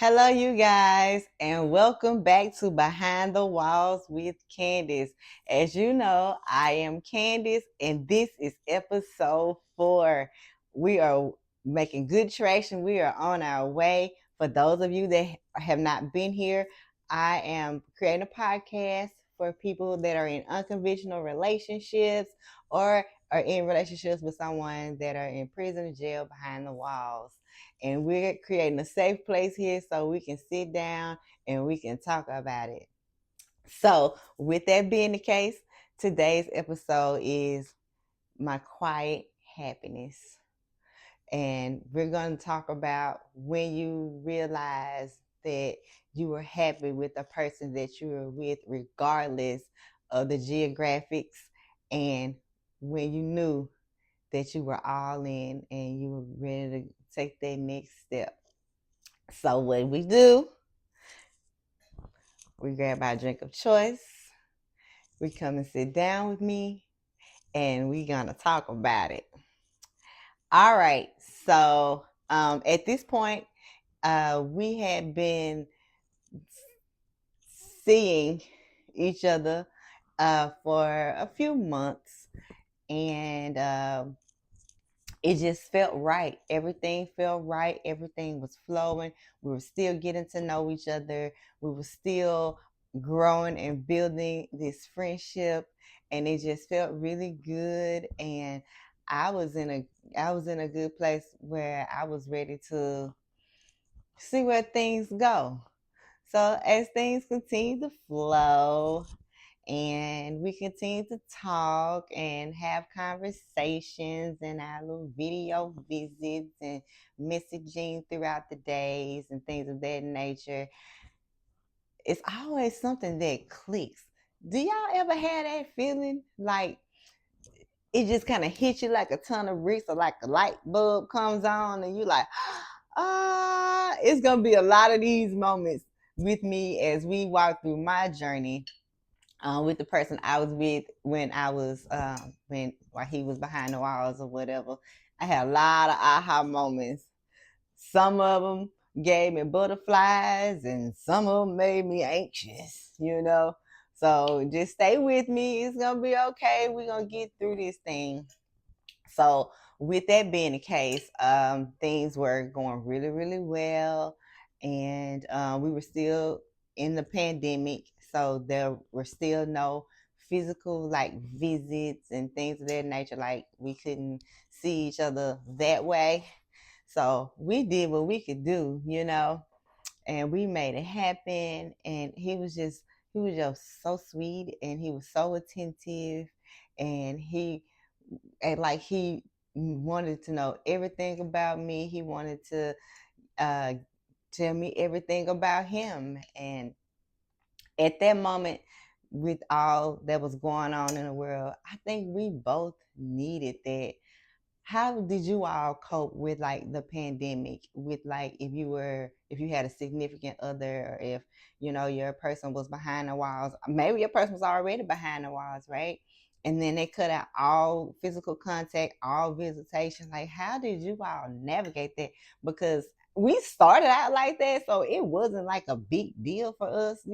Hello, you guys, and welcome back to Behind the Walls with Candace. As you know, I am Candace, and this is episode 4. We are making good traction. We are on our way. For those of you that have not been here, I am creating a podcast for people that are in unconventional relationships or are in relationships with someone that are in prison, jail, behind the walls, and we're creating a safe place here so we can sit down and we can talk about it. So, with that being the case, today's episode is my quiet happiness. And we're going to talk about when you realize that you were happy with the person that you were with, regardless of the geographics, and when you knew that you were all in and you were ready to take that next step. So what we do, we grab our drink of choice, we come and sit down with me, and we're gonna talk about it. All right. So at this point, we had been seeing each other for a few months, and it just felt right. Everything felt right. Everything was flowing. We were still getting to know each other. We were still growing and building this friendship, and it just felt really good. And I was in a I was in a good place where I was ready to see where things go. So as things continue to flow, and we continue to talk and have conversations and our little video visits and messaging throughout the days and things of that nature. It's always something that clicks. Do y'all ever have that feeling like it just kind of hits you like a ton of bricks, or like a light bulb comes on and you like, it's gonna be a lot of these moments with me as we walk through my journey with the person I was with when I was while he was behind the walls or whatever. I had a lot of aha moments. Some of them gave me butterflies, and some of them made me anxious. So just stay with me. It's gonna be okay. We're gonna get through this thing. So with that being the case, things were going really, really well, and we were still in the pandemic, so there were still no physical like visits and things of that nature. Like we couldn't see each other that way, so we did what we could do, and we made it happen. And he was just so sweet, and he was so attentive, and he wanted to know everything about me. He wanted to uh, tell me everything about him. And at that moment, with all that was going on in the world, I think we both needed that. How did you all cope with like the pandemic? With like if you had a significant other, or if your person was behind the walls, maybe your person was already behind the walls, right? And then they cut out all physical contact, all visitation. Like, how did you all navigate that? Because we started out like that, so it wasn't like a big deal for us.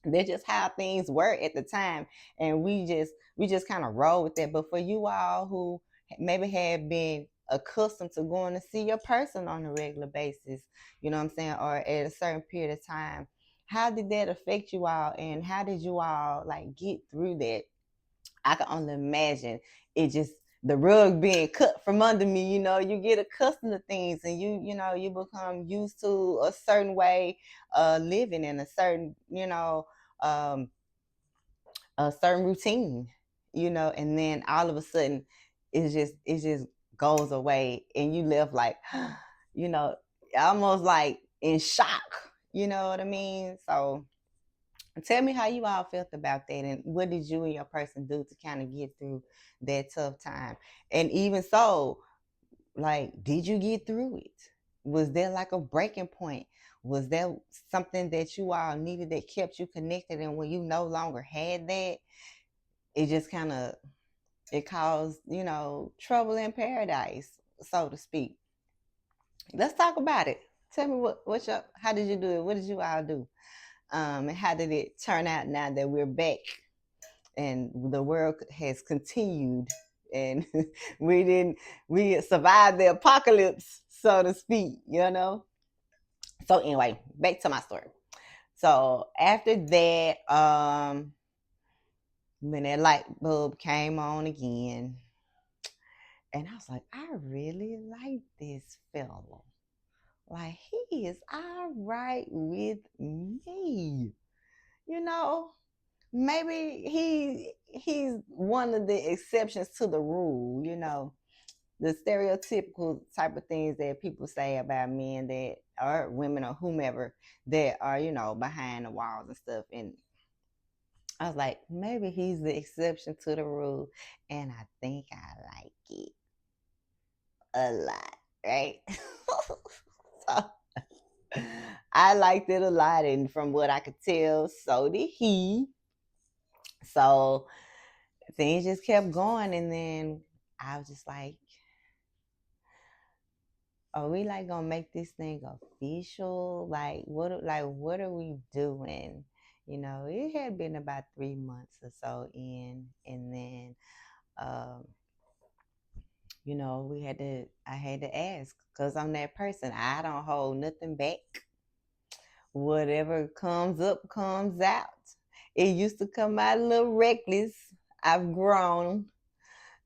That's just how things were at the time, and we just kind of roll with that. But for you all who maybe had been accustomed to going to see your person on a regular basis, you know what I'm saying, or at a certain period of time, how did that affect you all, and how did you all like get through that? I can only imagine it just the rug being cut from under me. You get accustomed to things, and you become used to a certain way living in um, a certain routine, and then all of a sudden it just goes away, and you live like, you know, almost like in shock. You know what I mean? So tell me how you all felt about that, and what did you and your person do to kind of get through that tough time? And even so, like, did you get through it? Was there like a breaking point? Was there something that you all needed that kept you connected, and when you no longer had that, it just kind of it caused trouble in paradise, so to speak? Let's talk about it. Tell me what your how did you do it? What did you all do? And how did it turn out now that we're back and the world has continued and we didn't we survived the apocalypse, so to speak, you know? So anyway, back to my story. So after that, when that light bulb came on again, and I was like, I really like this fella. Like he is all right with me. You know, maybe he's one of the exceptions to the rule, you know. The stereotypical type of things that people say about men that are women or whomever that are, you know, behind the walls and stuff. And I was like, maybe he's the exception to the rule. And I think I like it a lot, right? So I liked it a lot. And from what I could tell, so did he. So things just kept going. And then I was just like, are we like gonna make this thing official? Like what are we doing? You know, it had been about 3 months or so in, and then um, you know, I had to ask because I'm that person. I don't hold nothing back. Whatever comes up comes out. It used to come out a little reckless. I've grown.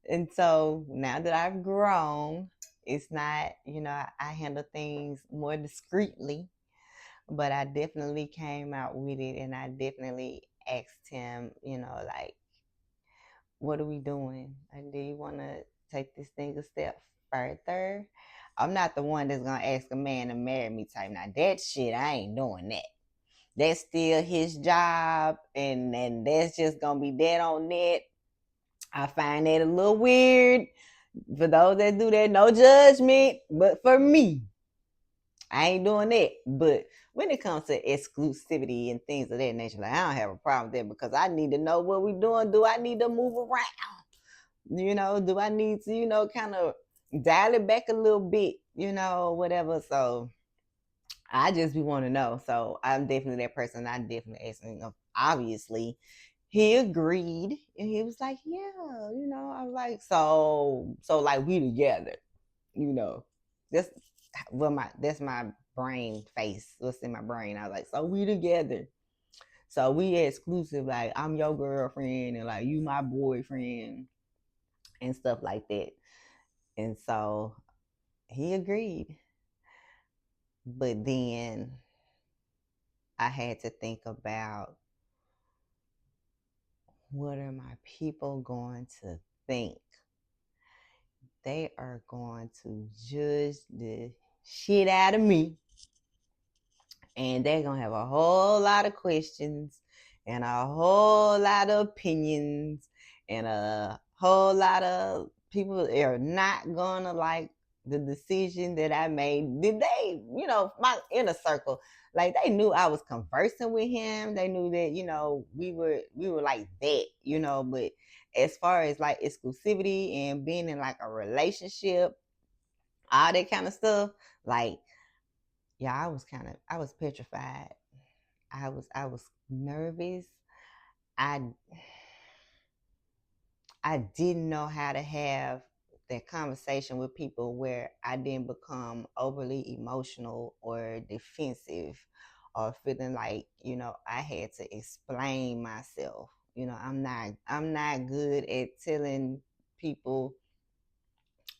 And so now that I've grown, it's not, you know, I handle things more discreetly, but I definitely came out with it and I definitely asked him, you know, like, what are we doing? Like, do you want to take this thing a step further? I'm not the one that's going to ask a man to marry me type. Now, that shit, I ain't doing that. That's still his job, and that's just going to be dead on net. I find that a little weird. For those that do that, no judgment. But for me, I ain't doing that. But when it comes to exclusivity and things of that nature, like I don't have a problem with that because I need to know what we're doing. Do I need to move around? You know, do I need to, you know, kind of dial it back a little bit, you know, whatever. So I just be want to know. So I'm definitely that person. I definitely asked him. Obviously, he agreed, and he was like, "Yeah, you know." I was like, "So like we together, you know." That's that's my brain face. What's in my brain? I was like, "So we together." So we exclusive. Like I'm your girlfriend, and like you my boyfriend, and stuff like that. And so he agreed, but then I had to think about what are my people going to think? They are going to judge the shit out of me. And they're going to have a whole lot of questions and a whole lot of opinions and a whole lot of people are not going to like the decision that I made. Did they, you know, my inner circle, like they knew I was conversing with him. They knew that, you know, we were like that, you know, but as far as like exclusivity and being in like a relationship, all that kind of stuff, like yeah, I was petrified. I was nervous. I I didn't know how to have that conversation with people where I didn't become overly emotional or defensive or feeling like, you know, I had to explain myself. You know, I'm not good at telling people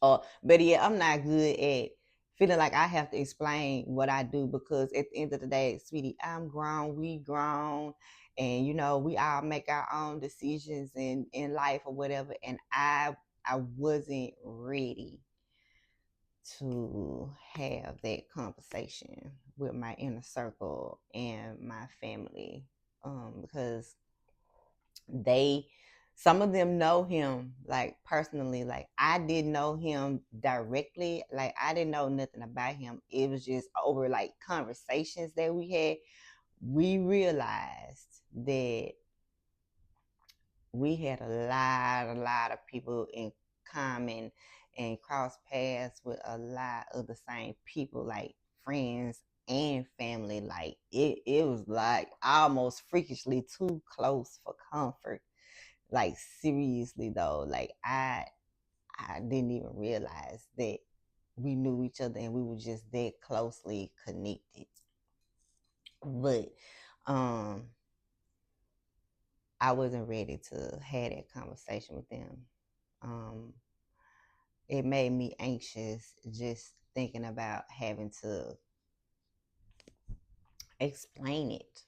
or but yeah, I'm not good at feeling like I have to explain what I do because at the end of the day, sweetie, I'm grown, we grown, and you know, we all make our own decisions in life or whatever. And I wasn't ready to have that conversation with my inner circle and my family. Because they some of them know him like personally. Like I didn't know him directly, like I didn't know nothing about him. It was just over like conversations that we had. We realized that we had a lot of people in common and cross paths with a lot of the same people, like friends and family. Like it was like almost freakishly too close for comfort. Like seriously though, like I didn't even realize that we knew each other and we were just that closely connected. But um I wasn't ready to have that conversation with them. Um it made me anxious just thinking about having to explain it,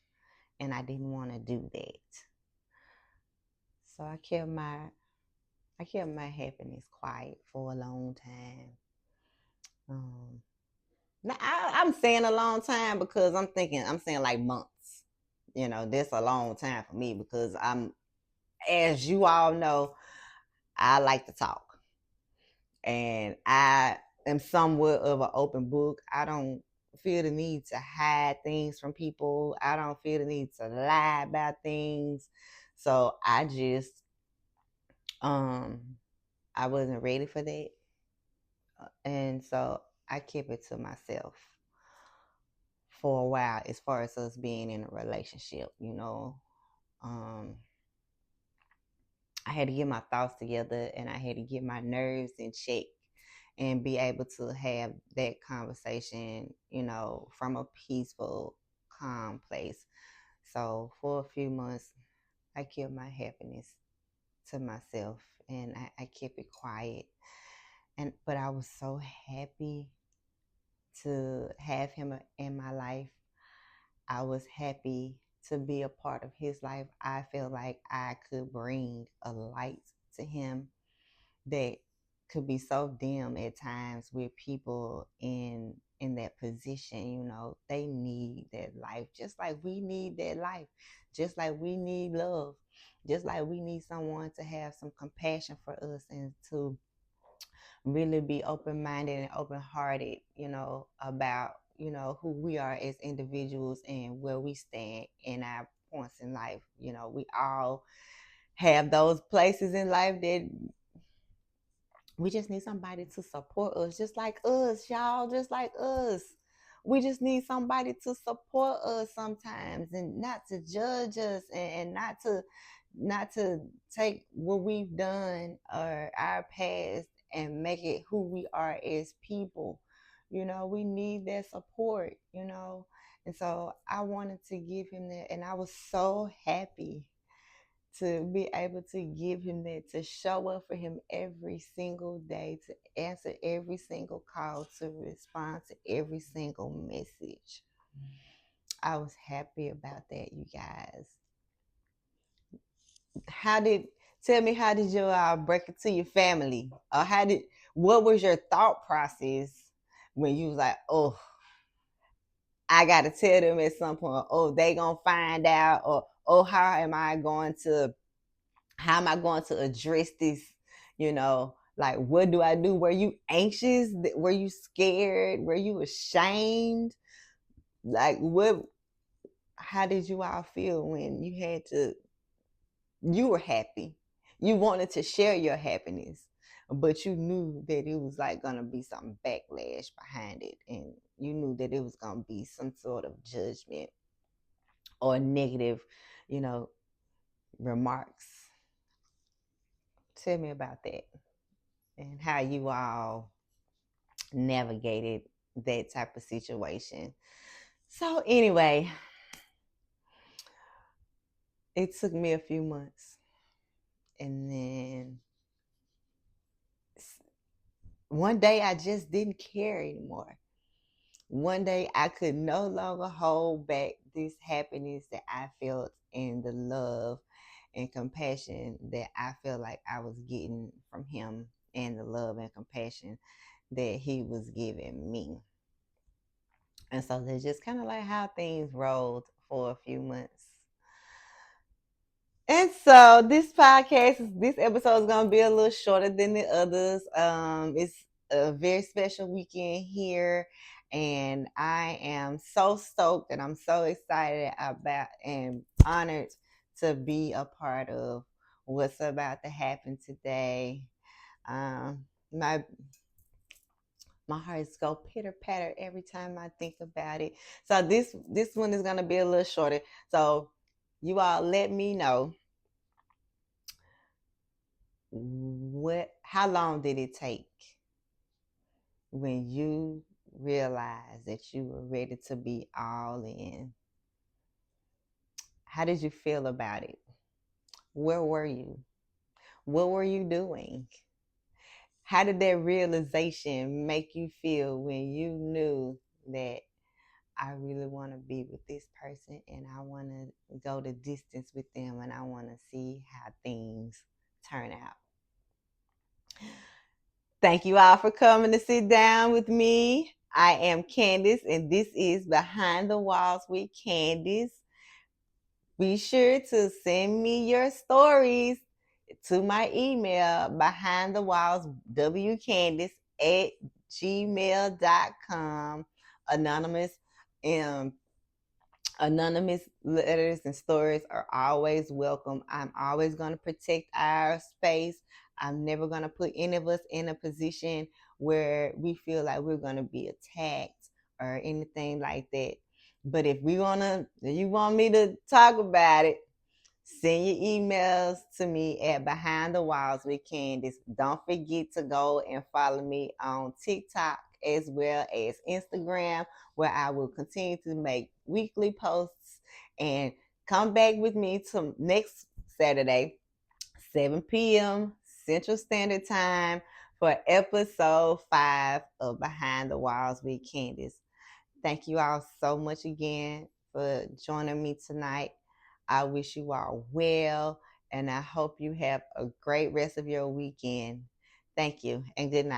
and I didn't want to do that. So I kept my happiness quiet for a long time. Um, Now, I'm saying a long time because I'm saying like months. You know, that's a long time for me because as you all know, I like to talk and I am somewhat of an open book. I don't feel the need to hide things from people. I don't feel the need to lie about things. So um, I wasn't ready for that. And so I kept it to myself for a while as far as us being in a relationship, you know. Um, I had to get my thoughts together and I had to get my nerves in check and be able to have that conversation, you know, from a peaceful, calm place. So for a few months, I kept my happiness to myself and I kept it quiet. But I was so happy to have him in my life. I was happy to be a part of his life. I felt like I could bring a light to him that could be so dim at times with people in that position. You know, they need that life just like we need that life, just like we need love, just like we need someone to have some compassion for us and to really be open minded and open hearted, you know, about, you know, who we are as individuals and where we stand in our points in life. You know, we all have those places in life that we just need somebody to support us, just like us, y'all, just like us. We just need somebody to support us sometimes and not to judge us and not to take what we've done or our past and make it who we are as people. You know, we need that support, you know. And so I wanted to give him that and I was so happy to be able to give him that, to show up for him every single day, to answer every single call, to respond to every single message. I was happy about that, you guys. How did Tell me, how did you break it to your family? Or what was your thought process when you was like, oh, I gotta tell them at some point, oh, they gonna find out, or oh, how am I going to address this? You know, like what do I do? Were you anxious? Were you scared? Were you ashamed? Like what? How did you all feel when you were happy? You wanted to share your happiness, but you knew that it was like gonna be some backlash behind it, and you knew that it was gonna be some sort of judgment or negative, you know, remarks. Tell me about that and how you all navigated that type of situation. So anyway, it took me a few months, and then one day I just didn't care anymore. One day I could no longer hold back this happiness that I felt and the love and compassion that I felt like I was getting from him and the love and compassion that he was giving me. And so that's just kind of like how things rolled for a few months. And so this episode is gonna be a little shorter than the others. It's a very special weekend here, and I am so stoked and I'm so excited about and honored to be a part of what's about to happen today. My My heart go pitter patter every time I think about it. So this one is gonna be a little shorter. So you all let me know how long did it take when you realized that you were ready to be all in? How did you feel about it? Where were you? What were you doing? How did that realization make you feel when you knew that I really want to be with this person and I want to go the distance with them and I want to see how things turn out? Thank you all for coming to sit down with me. I am Candice, and this is Behind the Walls with Candice. Be sure to send me your stories to my email, behindthewallswcandice@gmail.com. Anonymous. Um, Anonymous letters and stories are always welcome. I'm always going to protect our space. I'm never going to put any of us in a position where we feel like we're going to be attacked or anything like that. But if you want me to talk about it, send your emails to me at Behind the Walls with Candice. Don't forget to go and follow me on TikTok as well as Instagram, where I will continue to make weekly posts. And come back with me to next Saturday, 7 p.m. Central Standard Time, for episode 5 of Behind the Walls with Candice. Thank you all so much again for joining me tonight. I wish you all well, and I hope you have a great rest of your weekend. Thank you, and good night.